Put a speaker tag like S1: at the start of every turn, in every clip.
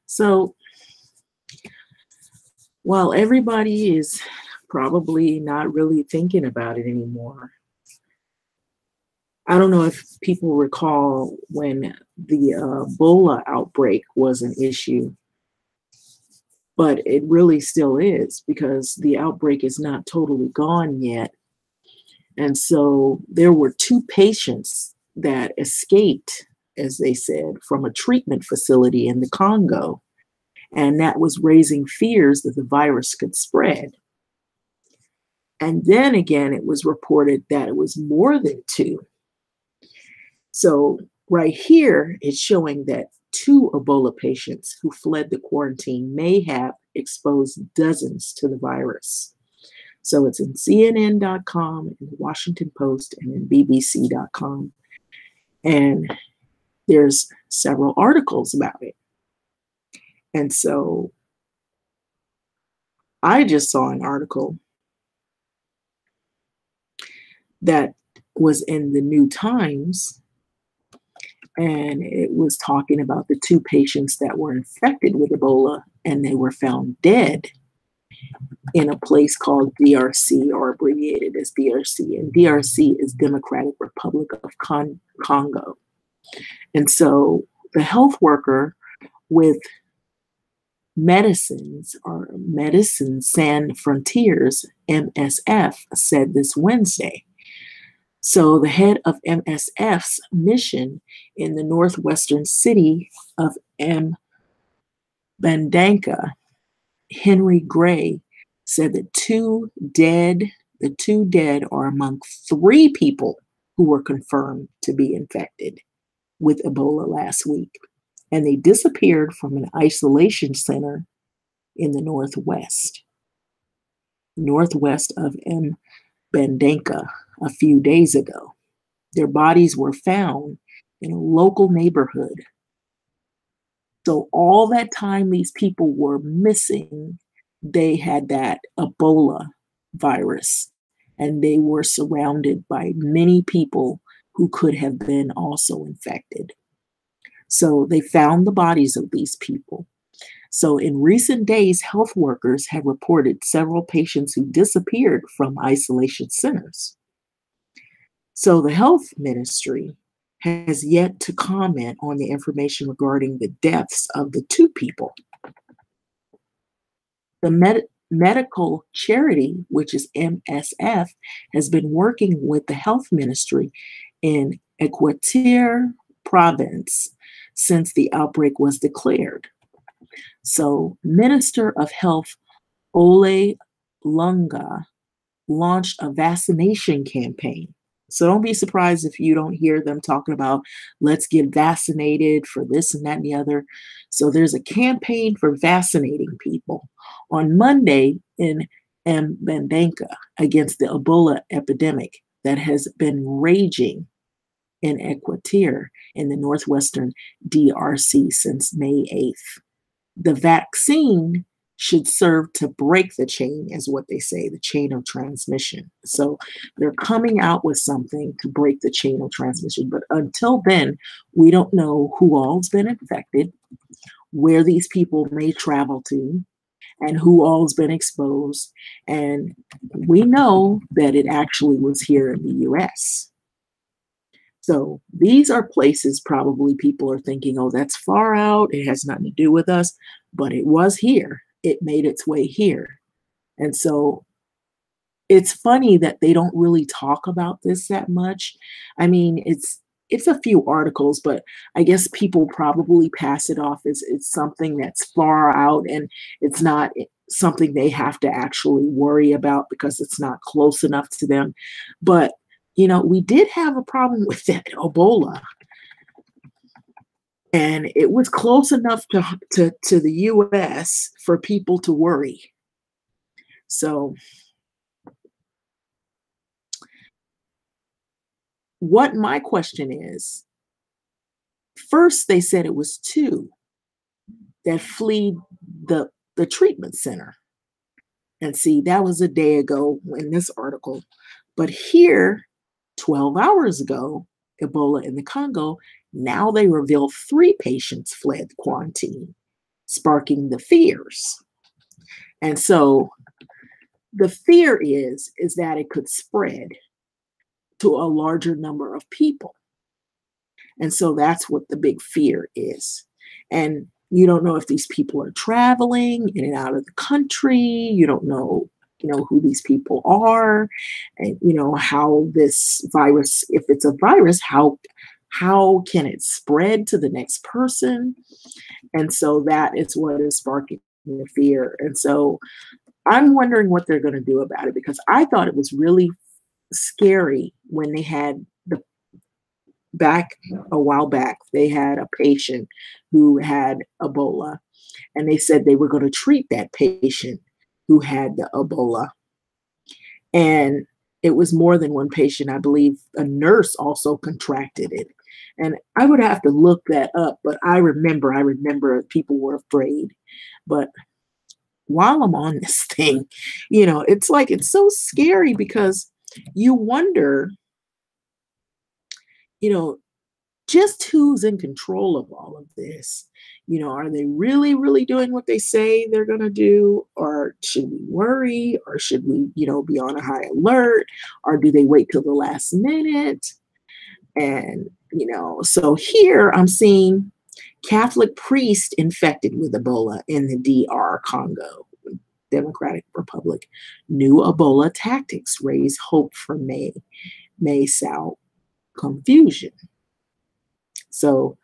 S1: So while everybody is probably not really thinking about it anymore, I don't know if people recall when the Ebola outbreak was an issue, but it really still is because the outbreak is not totally gone yet. And so there were two patients that escaped, as they said, from a treatment facility in the Congo. And that was raising fears that the virus could spread. And then again, it was reported that it was more than two. So right here, it's showing that two Ebola patients who fled the quarantine may have exposed dozens to the virus. So it's in CNN.com, in the Washington Post, and in BBC.com. And there's several articles about it. And so I just saw an article that was in the New Times, and it was talking about the two patients that were infected with Ebola, and they were found dead in a place called DRC, or abbreviated as DRC. And DRC is Democratic Republic of Congo. And so the health worker with Medicines or Medicines Sans Frontiers, MSF, said this Wednesday. So the head of MSF's mission in the northwestern city of Mbandanka, Henry Gray, said that the two dead are among three people who were confirmed to be infected with Ebola last week. And they disappeared from an isolation center in the northwest of Mbandanka a few days ago. Their bodies were found in a local neighborhood. So all that time these people were missing, they had that Ebola virus, and they were surrounded by many people who could have been also infected. So they found the bodies of these people. So in recent days, health workers have reported several patients who disappeared from isolation centers. So the health ministry has yet to comment on the information regarding the deaths of the two people. The medical charity, which is MSF, has been working with the health ministry in Equateur province since the outbreak was declared. So Minister of Health Ole Lunga launched a vaccination campaign. So don't be surprised if you don't hear them talking about let's get vaccinated for this and that and the other. So there's a campaign for vaccinating people on Monday in Mbandanka against the Ebola epidemic that has been raging in Equateur in the northwestern DRC since May 8th. The vaccine should serve to break the chain, is what they say, the chain of transmission. So they're coming out with something to break the chain of transmission. But until then, we don't know who all's been infected, where these people may travel to, and who all's been exposed. And we know that it actually was here in the US. So these are places probably people are thinking, oh, that's far out. It has nothing to do with us, but it was here. It made its way here. And so it's funny that they don't really talk about this that much. I mean, it's a few articles, but I guess people probably pass it off as it's something that's far out and it's not something they have to actually worry about because it's not close enough to them. But we did have a problem with that Ebola, and it was close enough to the US for people to worry. So what my question is, first they said it was two that fled the treatment center. And see, that was a day ago in this article. But here, 12 hours ago, Ebola in the Congo, now they reveal three patients fled quarantine sparking the fears. And so the fear is that it could spread to a larger number of people. And so that's what the big fear is. And you don't know if these people are traveling in and out of the country. You don't know, who these people are, and how this virus, if it's a virus, how can it spread to the next person? And so that is what is sparking the fear. And so I'm wondering what they're going to do about it, because I thought it was really scary when they had the back a while back, they had a patient who had Ebola, and they said they were going to treat that patient who had the Ebola. And it was more than one patient. I believe a nurse also contracted it. And I would have to look that up, but I remember people were afraid. But while I'm on this thing, it's like it's so scary because you wonder, you know, just who's in control of all of this. Are they really, really doing what they say they're going to do? Or should we worry? Or should we, be on a high alert? Or do they wait till the last minute? And, so here I'm seeing Catholic priest infected with Ebola in the DR Congo, Democratic Republic. New Ebola tactics raise hope for May sow confusion. So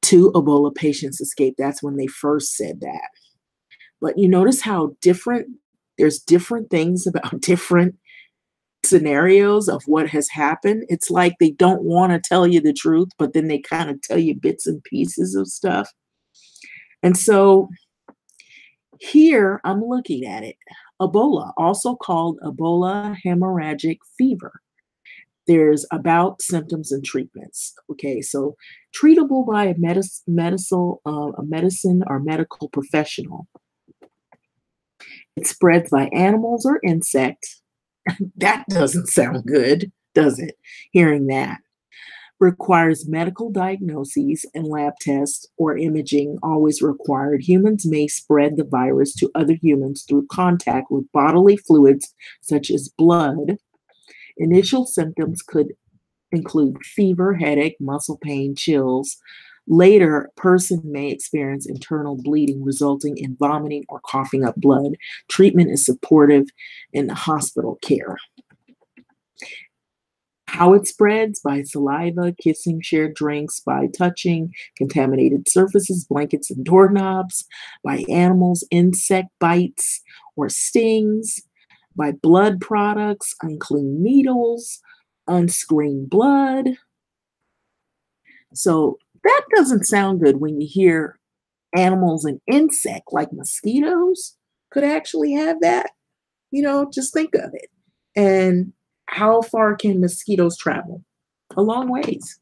S1: 2 Ebola patients escaped. That's when they first said that. But you notice how there's different things about different scenarios of what has happened. It's like they don't want to tell you the truth, but then they kind of tell you bits and pieces of stuff. And so here I'm looking at it. Ebola, also called Ebola hemorrhagic fever. There's about symptoms and treatments. Okay, so treatable by a medicine or medical professional. It spreads by animals or insects. That doesn't sound good, does it? Hearing that. Requires medical diagnoses and lab tests or imaging always required. Humans may spread the virus to other humans through contact with bodily fluids such as blood. Initial symptoms could include fever, headache, muscle pain, chills. Later, a person may experience internal bleeding resulting in vomiting or coughing up blood. Treatment is supportive in the hospital care. How it spreads: by saliva, kissing, shared drinks, by touching contaminated surfaces, blankets, and doorknobs, by animals, insect bites or stings, by blood products, unclean needles, unscreened blood. So that doesn't sound good when you hear animals and insect like mosquitoes could actually have that. Just think of it. And how far can mosquitoes travel? A long ways.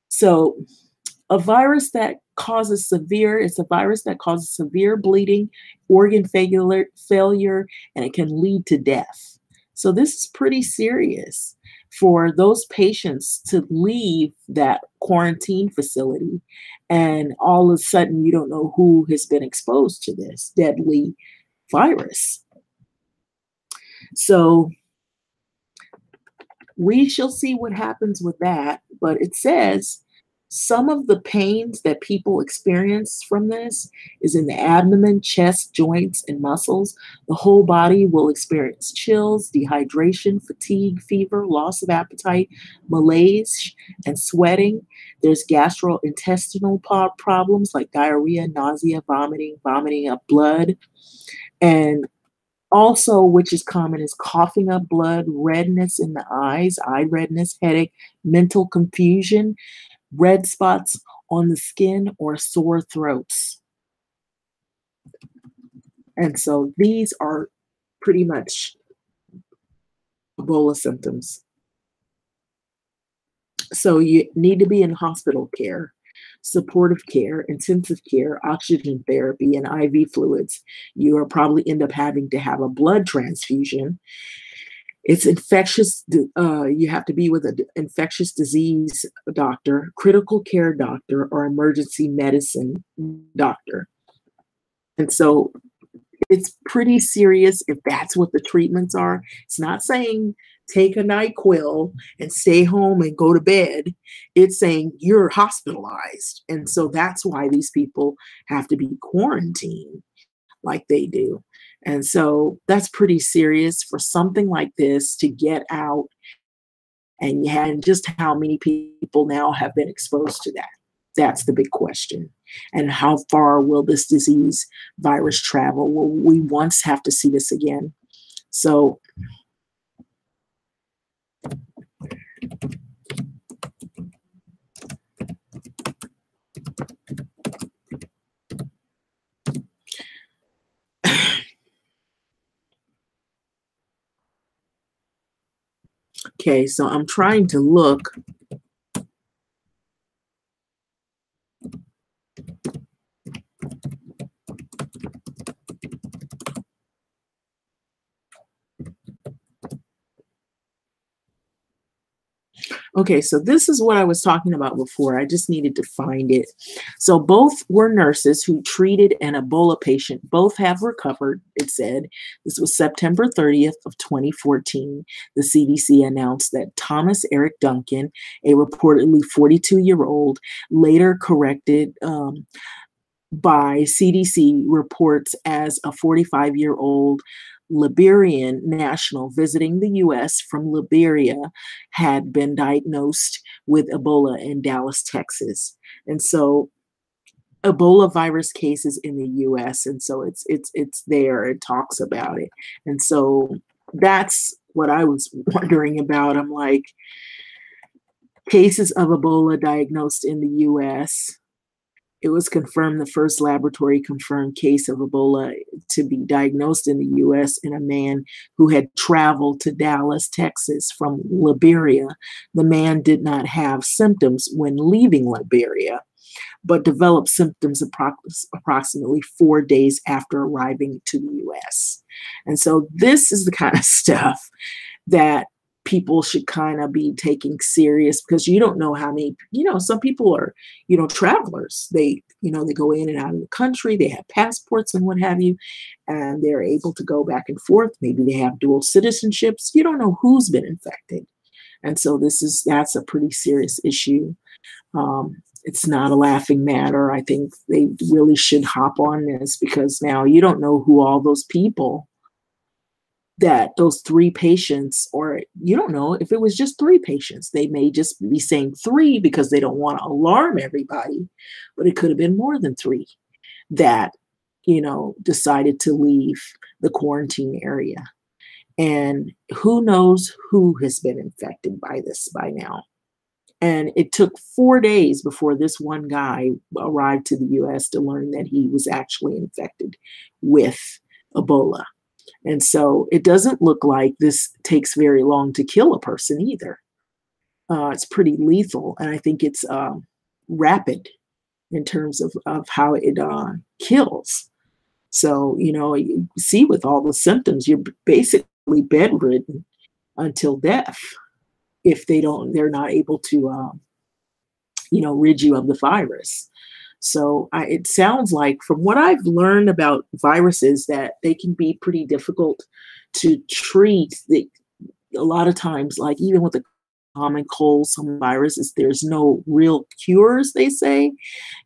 S1: So it's a virus that causes severe bleeding, organ failure, and it can lead to death. So this is pretty serious for those patients to leave that quarantine facility, and all of a sudden you don't know who has been exposed to this deadly virus. So we shall see what happens with that. But it says some of the pains that people experience from this is in the abdomen, chest, joints, and muscles. The whole body will experience chills, dehydration, fatigue, fever, loss of appetite, malaise, and sweating. There's gastrointestinal problems like diarrhea, nausea, vomiting up blood. And also, which is common, is coughing up blood, redness in the eyes, eye redness, headache, mental confusion, red spots on the skin, or sore throats. And so these are pretty much Ebola symptoms. So you need to be in hospital care, supportive care, intensive care, oxygen therapy, and IV fluids. You are probably end up having to have a blood transfusion. It's infectious. You have to be with an infectious disease doctor, critical care doctor, or emergency medicine doctor. And so it's pretty serious if that's what the treatments are. It's not saying take a NyQuil and stay home and go to bed. It's saying you're hospitalized. And so that's why these people have to be quarantined like they do. And so that's pretty serious for something like this to get out. And just how many people now have been exposed to that? That's the big question. And how far will this disease virus travel? Will we once have to see this again? So, okay, so I'm trying to look. Okay, so this is what I was talking about before. I just needed to find it. So both were nurses who treated an Ebola patient. Both have recovered, it said. This was September 30th of 2014. The CDC announced that Thomas Eric Duncan, a reportedly 42-year-old, later corrected by CDC reports as a 45-year-old Liberian national visiting the US from Liberia, had been diagnosed with Ebola in Dallas, Texas. And so Ebola virus cases in the US, and so it's there, it talks about it. And so that's what I was wondering about. I'm like, cases of Ebola diagnosed in the US. It was confirmed the first laboratory confirmed case of Ebola to be diagnosed in the US in a man who had traveled to Dallas, Texas from Liberia. The man did not have symptoms when leaving Liberia, but developed symptoms approximately 4 days after arriving to the US. And so this is the kind of stuff that people should kind of be taking serious, because you don't know how many, some people are, travelers. They go in and out of the country, they have passports and what have you, and they're able to go back and forth. Maybe they have dual citizenships. You don't know who's been infected. And so that's a pretty serious issue. It's not a laughing matter. I think they really should hop on this, because now you don't know who all those people, that those 3 patients, or you don't know if it was just 3 patients. They may just be saying 3 because they don't want to alarm everybody, but it could have been more than 3 that, decided to leave the quarantine area. And who knows who has been infected by this by now. And it took 4 days before this one guy arrived to the US to learn that he was actually infected with Ebola. And so it doesn't look like this takes very long to kill a person either. It's pretty lethal. And I think it's rapid in terms of how it kills. So, you see with all the symptoms, you're basically bedridden until death if they're not able to, rid you of the virus. So it sounds like, from what I've learned about viruses, that they can be pretty difficult to treat. A lot of times, like even with the common cold, some viruses, there's no real cures, they say.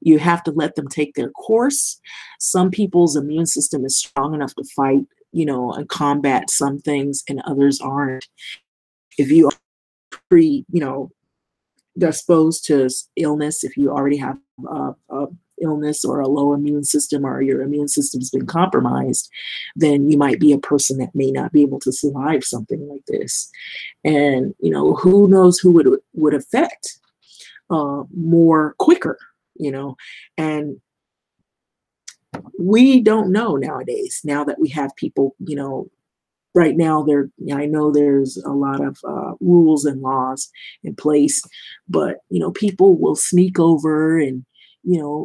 S1: You have to let them take their course. Some people's immune system is strong enough to fight, and combat some things, and others aren't. If you are exposed to illness, if you already have a illness or a low immune system, or your immune system's been compromised, then you might be a person that may not be able to survive something like this. And who knows who would affect more quicker, and we don't know nowadays, now that we have people, right now, I know there's a lot of rules and laws in place, but people will sneak over and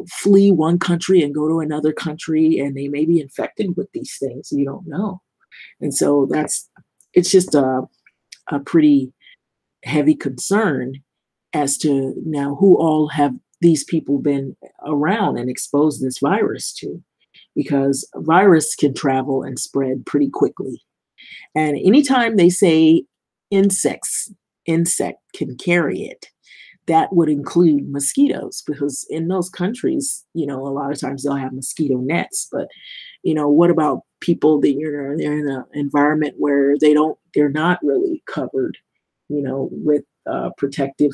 S1: flee one country and go to another country, and they may be infected with these things. You don't know, and so it's just a pretty heavy concern as to now who all have these people been around and exposed this virus to, because a virus can travel and spread pretty quickly. And anytime they say insects, insect can carry it, that would include mosquitoes, because in those countries, a lot of times they'll have mosquito nets. But what about people that they're in an environment where they're not really covered, with protective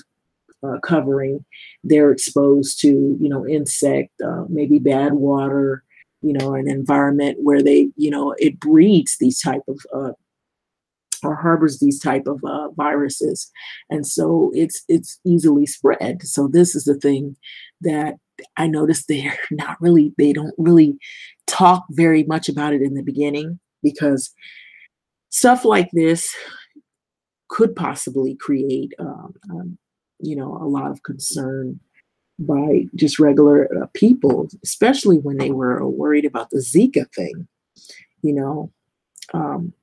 S1: covering. They're exposed to insect, maybe bad water, an environment where it breeds these type of or harbors these type of viruses, and so it's easily spread. So this is the thing that I noticed they don't really talk very much about it in the beginning, because stuff like this could possibly create a lot of concern by just regular people, especially when they were worried about the Zika thing. You know,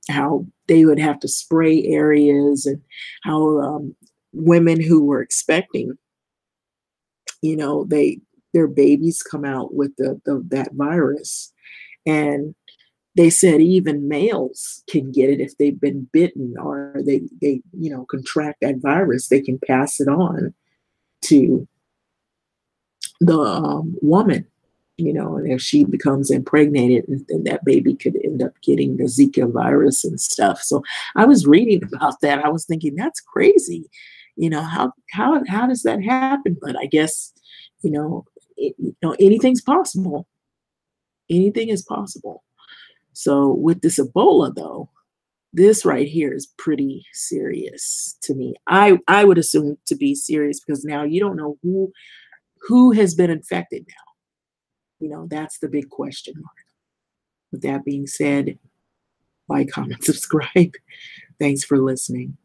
S1: how they would have to spray areas, and how women who were expecting, their babies come out with that virus, and they said even males can get it if they've been bitten, or they contract that virus. They can pass it on to the woman, and if she becomes impregnated, and then that baby could end up getting the Zika virus and stuff. So I was reading about that. I was thinking that's crazy. How does that happen? But I guess anything's possible. Anything is possible. So with this Ebola, though, this right here is pretty serious to me. I would assume to be serious, because now you don't know who has been infected now. That's the big question mark. With that being said, like, comment, subscribe. Thanks for listening.